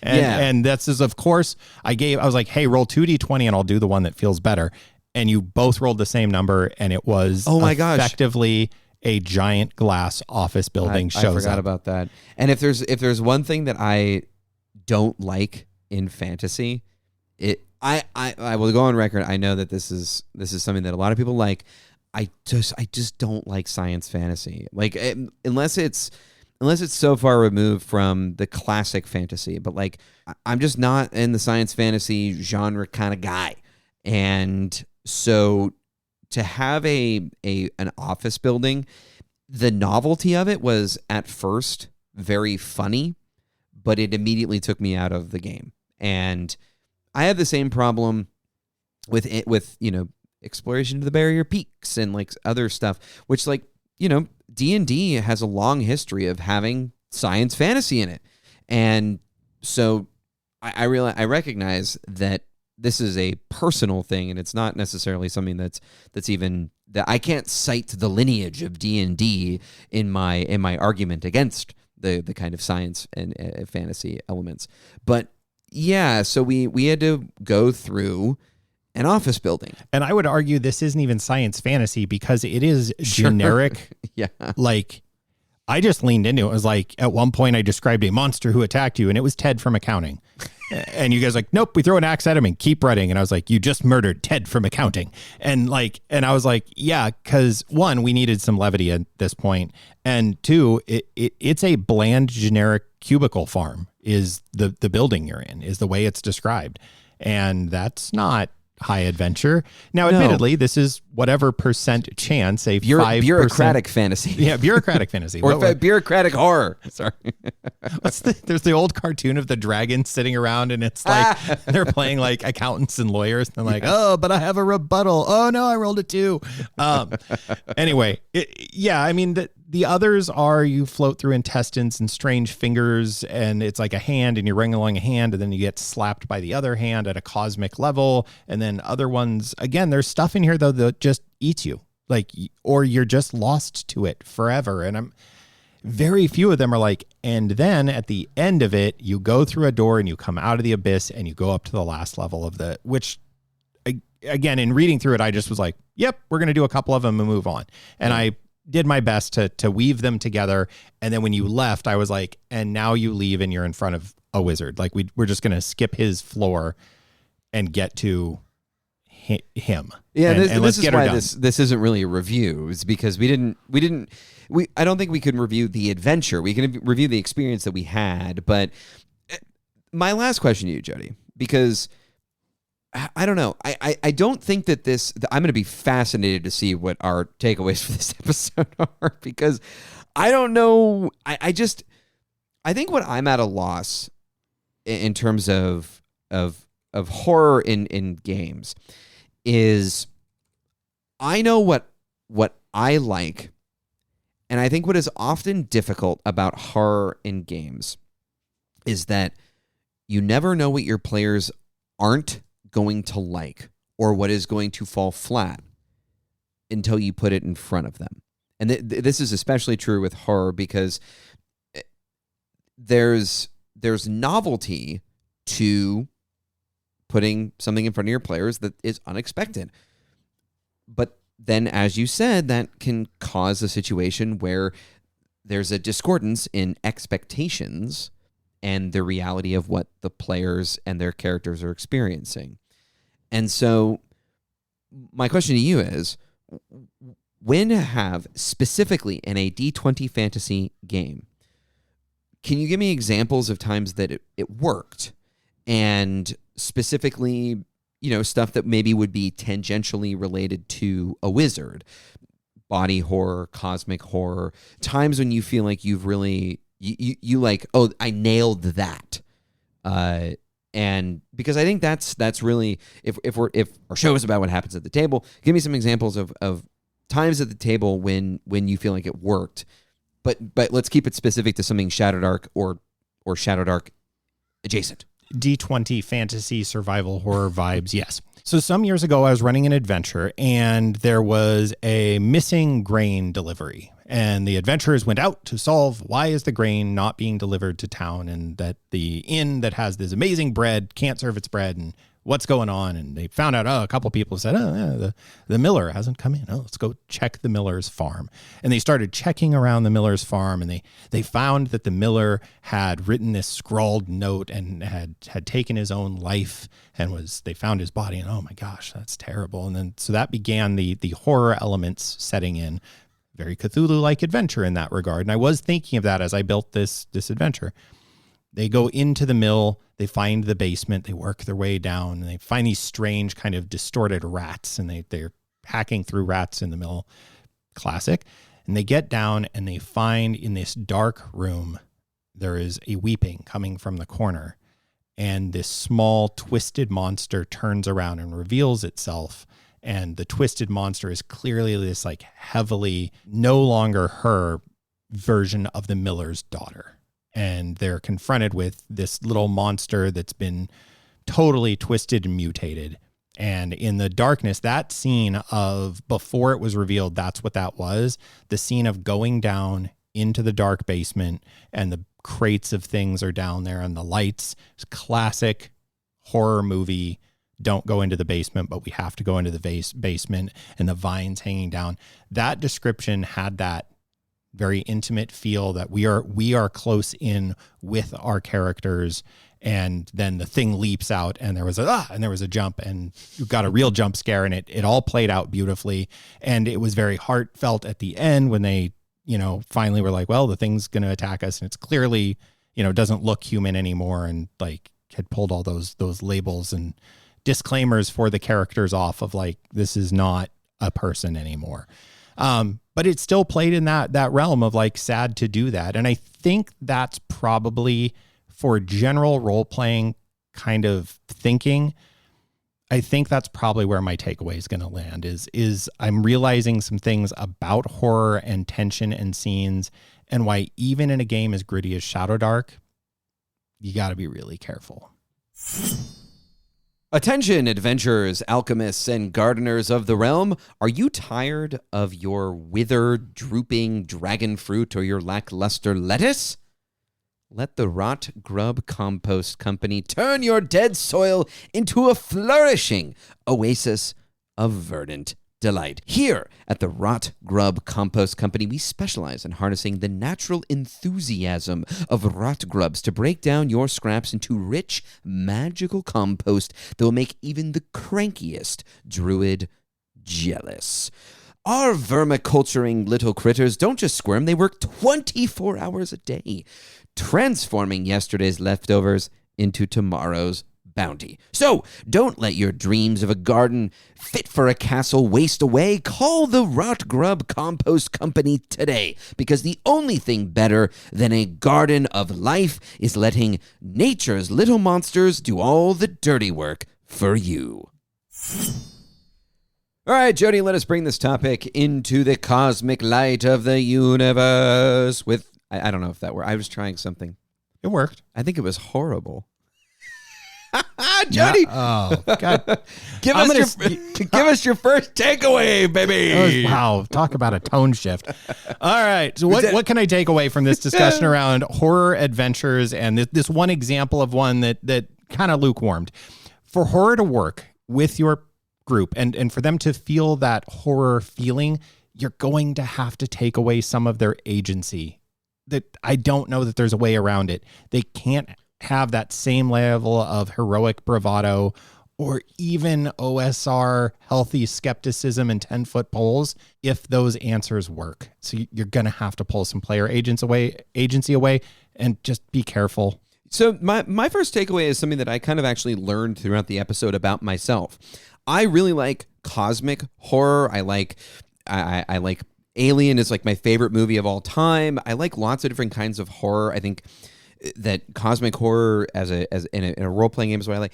And that's of course I was like, hey, roll 2d20 and I'll do the one that feels better. And you both rolled the same number, and it was effectively a giant glass office building. I forgot about that. And if there's one thing that I don't like in fantasy, I will go on record. I know that this is something that a lot of people like. I just don't like science fantasy. Like unless it's so far removed from the classic fantasy. But like I'm just not in the science fantasy genre kind of guy, and so to have an office building, the novelty of it was at first very funny, but it immediately took me out of the game. And I have the same problem with exploration to the barrier peaks and like other stuff, which like, D&D has a long history of having science fantasy in it. And so I recognize that this is a personal thing, and it's not necessarily something that's even that I can't cite the lineage of D&D in my argument against the kind of science and fantasy elements. But yeah, so we had to go through an office building. And I would argue this isn't even science fantasy because it is generic. Yeah. Like I just leaned into it. It was like at one point I described a monster who attacked you and it was Ted from accounting. And you guys like, nope, we throw an axe at him and keep running. And I was like, you just murdered Ted from accounting. And I was like, yeah, because one, we needed some levity at this point. And two, it's a bland, generic cubicle farm is the building you're in, is the way it's described. And that's not high adventure. Now, admittedly, this is whatever percent chance, a 5%. Bureaucratic fantasy. Yeah, bureaucratic fantasy. Or bureaucratic horror. Sorry. There's the old cartoon of the dragon sitting around and it's like they're playing like accountants and lawyers. And they're like, oh, but I have a rebuttal. Oh, no, I rolled a 2. Anyway, I mean, the others are you float through intestines and strange fingers and it's like a hand and you're wrangling a hand and then you get slapped by the other hand at a cosmic level. And then other ones, again, there's stuff in here though that just eats you or you're just lost to it forever. And very few of them are like, and then at the end of it, you go through a door and you come out of the abyss and you go up to the last level of which again, in reading through it, I just was like, yep, we're going to do a couple of them and move on. And I did my best to weave them together. And then when you left, I was like, and now you leave and you're in front of a wizard. Like we're just going to skip his floor and get to him. Yeah. This is why this isn't really a review. It's because I don't think we can review the adventure. We can review the experience that we had. But my last question to you, Jody, because I don't know. I don't think that I'm going to be fascinated to see what our takeaways for this episode are because I don't know. I think what I'm at a loss in terms of horror in games is I know what I like, and I think what is often difficult about horror in games is that you never know what your players aren't going to like or what is going to fall flat until you put it in front of them. And this is especially true with horror because there's novelty to putting something in front of your players that is unexpected. But then, as you said, that can cause a situation where there's a discordance in expectations and the reality of what the players and their characters are experiencing. And so my question to you is, when have, specifically in a D20 fantasy game, can you give me examples of times that it worked? And specifically, stuff that maybe would be tangentially related to a wizard, body horror, cosmic horror, times when you feel like you've really, you like, oh, I nailed that. And because I think that's really, if our show is about what happens at the table, give me some examples of times at the table when you feel like it worked, but let's keep it specific to something Shadowdark or Shadowdark adjacent. D20 fantasy survival horror vibes, yes. So some years ago, I was running an adventure, and there was a missing grain delivery. And the adventurers went out to solve why is the grain not being delivered to town, and that the inn that has this amazing bread can't serve its bread, and what's going on. And they found out, a couple people said, the miller hasn't come in. Let's go check the miller's farm. And they started checking around the miller's farm, and they found that the miller had written this scrawled note and had taken his own life, and they found his body, and oh my gosh, that's terrible. And then so that began the horror elements setting in. Very Cthulhu-like adventure in that regard. And I was thinking of that as I built this adventure. They go into the mill, they find the basement, they work their way down, and they find these strange kind of distorted rats, and they're hacking through rats in the mill. Classic. And they get down, and they find in this dark room, there is a weeping coming from the corner. And this small twisted monster turns around and reveals itself. And the twisted monster is clearly this like heavily, no longer her version of the miller's daughter. And they're confronted with this little monster that's been totally twisted and mutated. And in the darkness, that scene of before it was revealed, that's what that was. The scene of going down into the dark basement, and the crates of things are down there, and the lights. It's classic horror movie. Don't go into the basement, but we have to go into the basement, and the vines hanging down. That description had that very intimate feel that we are close in with our characters. And then the thing leaps out, and there was a jump, and you got a real jump scare, and it all played out beautifully. And it was very heartfelt at the end when they, finally were like, well, the thing's going to attack us. And it's clearly, doesn't look human anymore. And like had pulled all those labels and disclaimers for the characters off of like, this is not a person anymore. But it still played in that realm of like sad to do that. And I think that's probably for general role-playing kind of thinking, I think that's probably where my takeaway is going to land is I'm realizing some things about horror and tension and scenes, and why even in a game as gritty as Shadowdark, you got to be really careful. Attention, adventurers, alchemists, and gardeners of the realm. Are you tired of your withered, drooping dragon fruit or your lackluster lettuce? Let the Rot Grub Compost Company turn your dead soil into a flourishing oasis of verdant delight. Here at the Rot Grub Compost Company, we specialize in harnessing the natural enthusiasm of rot grubs to break down your scraps into rich, magical compost that will make even the crankiest druid jealous. Our vermiculturing little critters don't just squirm, they work 24 hours a day, transforming yesterday's leftovers into tomorrow's bounty. So, don't let your dreams of a garden fit for a castle waste away. Call the Rot Grub Compost Company today, because the only thing better than a garden of life is letting nature's little monsters do all the dirty work for you. All right, Jody, let us bring this topic into the cosmic light of the universe with, I don't know if that worked. I was trying something. It worked. I think it was horrible. Jody, oh God! give us your first takeaway, baby. Wow, talk about a tone shift. All right, so what can I take away from this discussion around horror adventures and this one example of one that kind of lukewarmed? For horror to work with your group and for them to feel that horror feeling, you're going to have to take away some of their agency. That I don't know that there's a way around it. They can't have that same level of heroic bravado or even OSR healthy skepticism and 10-foot poles if those answers work. So you're going to have to pull some player agency away and just be careful. So my first takeaway is something that I kind of actually learned throughout the episode about myself. I really like cosmic horror. I like Alien is like my favorite movie of all time. I like lots of different kinds of horror. I think that cosmic horror as in a role-playing game is what I like.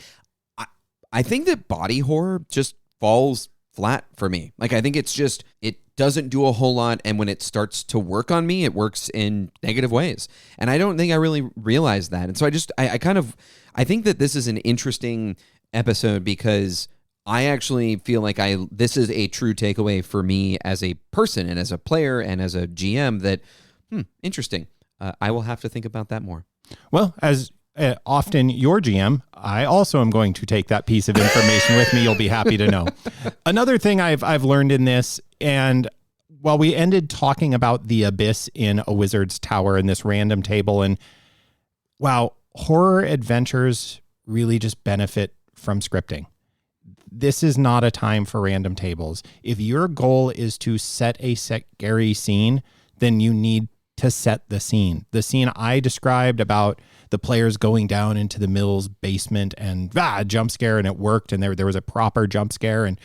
I think that body horror just falls flat for me. Like, I think it's just, it doesn't do a whole lot, and when it starts to work on me, it works in negative ways. And I don't think I really realized that. And so I think that this is an interesting episode because I actually feel like this is a true takeaway for me as a person and as a player and as a GM that, interesting. I will have to think about that more. Well, as often your GM, I also am going to take that piece of information with me. You'll be happy to know. Another thing I've learned in this, and while we ended talking about the abyss in a wizard's tower in this random table, and wow, horror adventures really just benefit from scripting. This is not a time for random tables. If your goal is to set a scary scene, then you need to set the scene. The scene I described about the players going down into the mill's basement and jump scare, and it worked, and there was a proper jump scare, and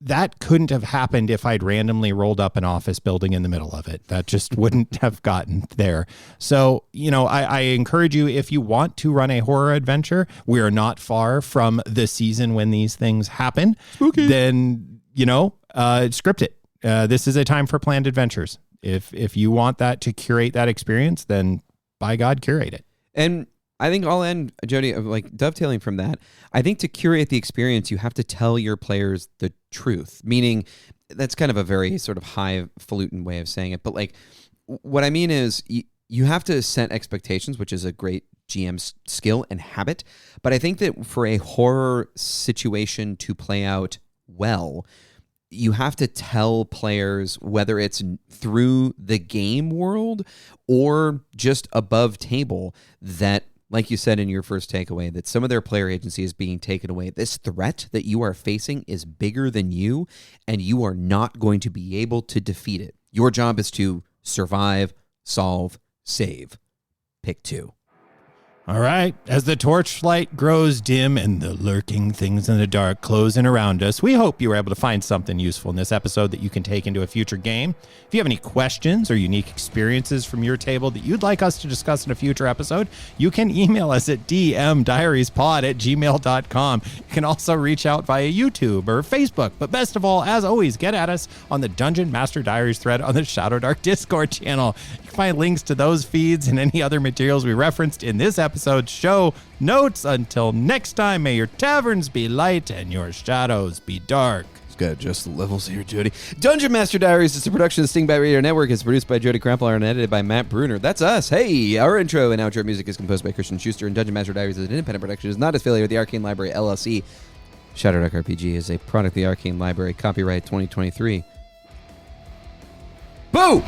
that couldn't have happened if I'd randomly rolled up an office building in the middle of it. That just wouldn't have gotten there. So, I encourage you, if you want to run a horror adventure, we are not far from the season when these things happen. Spooky. Then, script it. This is a time for planned adventures. If you want that to curate that experience, then by God, curate it. And I think I'll end, Jody, like dovetailing from that. I think to curate the experience, you have to tell your players the truth, meaning that's kind of a very sort of highfalutin way of saying it. But like what I mean is you have to set expectations, which is a great GM skill and habit. But I think that for a horror situation to play out well, you have to tell players, whether it's through the game world or just above table, that, like you said in your first takeaway, that some of their player agency is being taken away. This threat that you are facing is bigger than you, and you are not going to be able to defeat it. Your job is to survive, solve, save. Pick 2. All right. As the torchlight grows dim and the lurking things in the dark close in around us, we hope you were able to find something useful in this episode that you can take into a future game. If you have any questions or unique experiences from your table that you'd like us to discuss in a future episode, you can email us at dmdiariespod@gmail.com. You can also reach out via YouTube or Facebook. But best of all, as always, get at us on the Dungeon Master Diaries thread on the Shadowdark Discord channel. You can find links to those feeds and any other materials we referenced in this episode show notes. Until next time, may your taverns be light and your shadows be dark. It's got just the levels here, Jody. Dungeon Master Diaries is a production of Stingbat Radio Network. It's produced by Jody Kropholler and edited by Matt Bruner. That's us. Hey, our intro and outro music is composed by Christian Schuster, and Dungeon Master Diaries is an independent production. It is not affiliated with the Arcane Library LLC. Shadowdark RPG is a product of the Arcane Library. Copyright 2023. Boo!